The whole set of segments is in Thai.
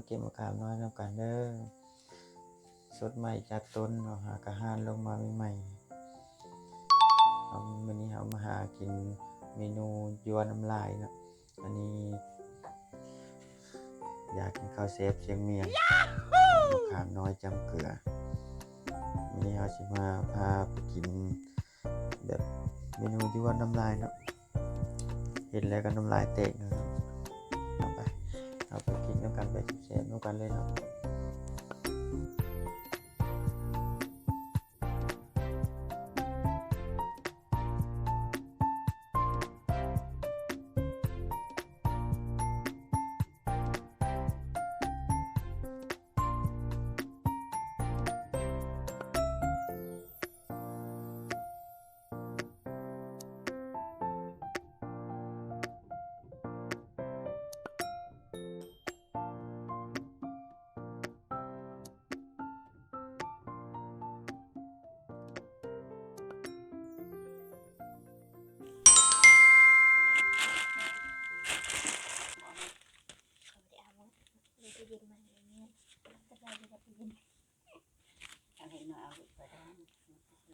เก็บมะขามน้อยนำกันเด้อสดใหม่จากต้นเนาะหากระหานลงมาใหม่ๆวันนี้เรามาหากินเมนูยั่วน้ำลายเนาะอันนี้อยากกินข้าวเซฟเชียงเมียงมะขามน้อยจำเกลือวันนี้เราจะมาพาไปกินแบบเมนูยั่วน้ำลายเนาะเห็นแล้วก็น้ำลายเตะเนาะเอาไปกินน้ำกันไปแซ่บๆน้ำกันเลยเนาะ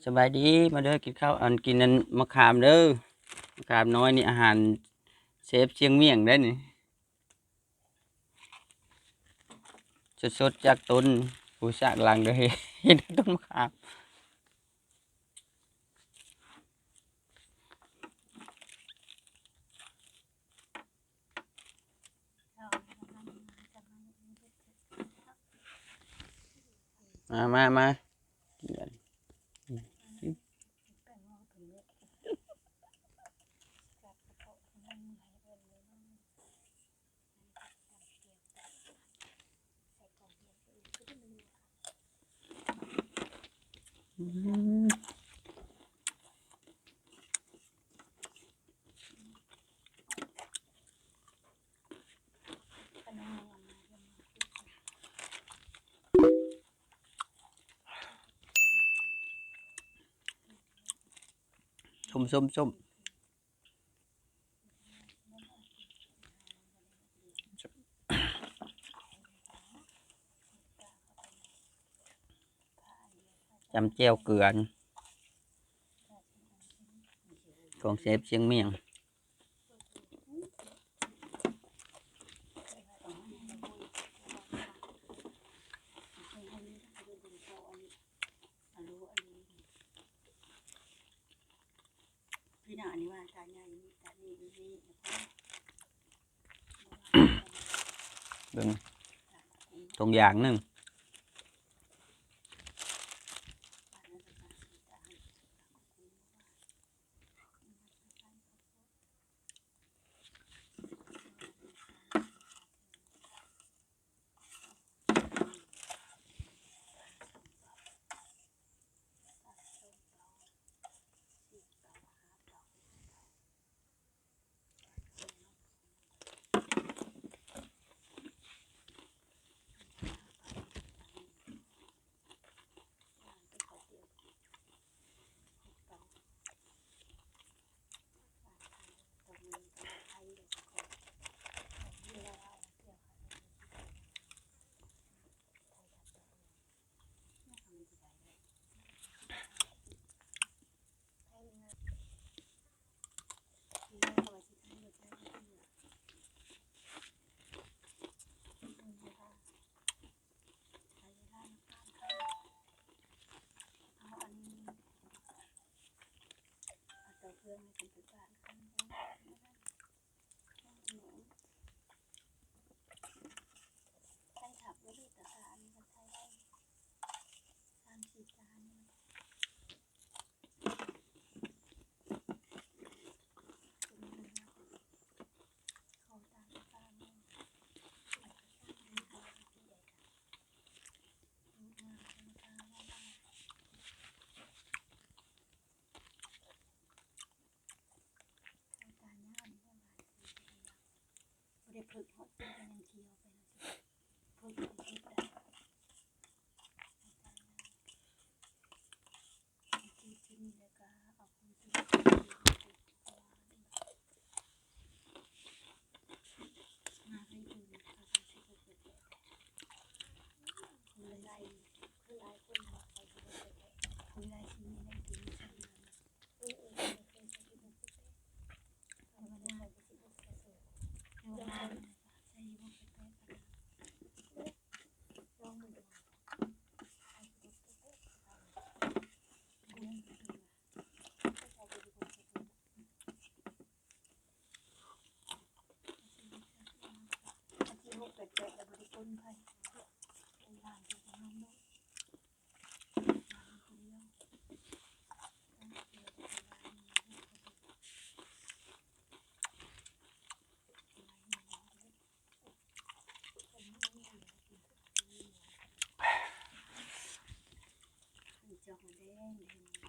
สบายดีมาเด้อกินข้าวกินนั่นมะขามเด้อมะขามน้อยนี่อาหารเซฟเชียงเมียงได้นี่สดๆจากต้นผู้สร้างหลังเด้อเห็นต้นมะขามมาส้มจำเจียวเกลือของเซฟเชียงเมียงเบิ่งตรงอย่างหนึ่ง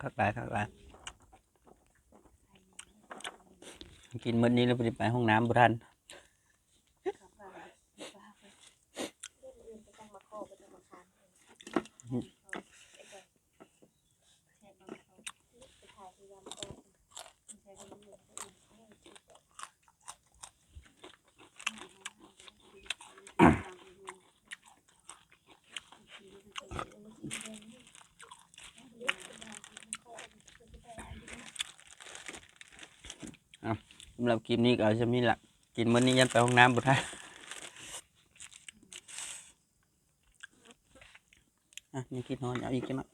คักหลายคักหลายกินมื้อนี้แล้วบ่ได้ไปห้องน้ำบ่ทันสำหรับคลิปนี้ก็เอาซำนี้ล่ะกินมื้อนี้ยันไปห้องน้ำบ่ทันนี่กินนอนเอาอีกจังหน่อย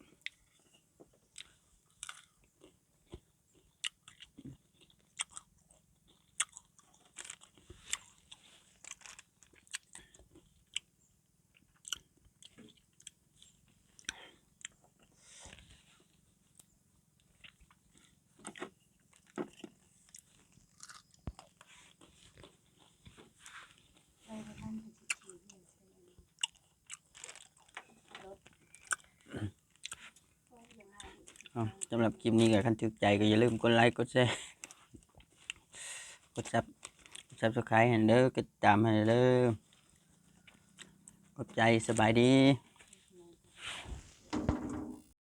สำหรับคลิปนี้ก็คันถูกใจก็อย่าลืมกดไลค์กดแชร์กดSubscribe ให้เด้อกดติดตามให้เด้อขอบใจสบายดี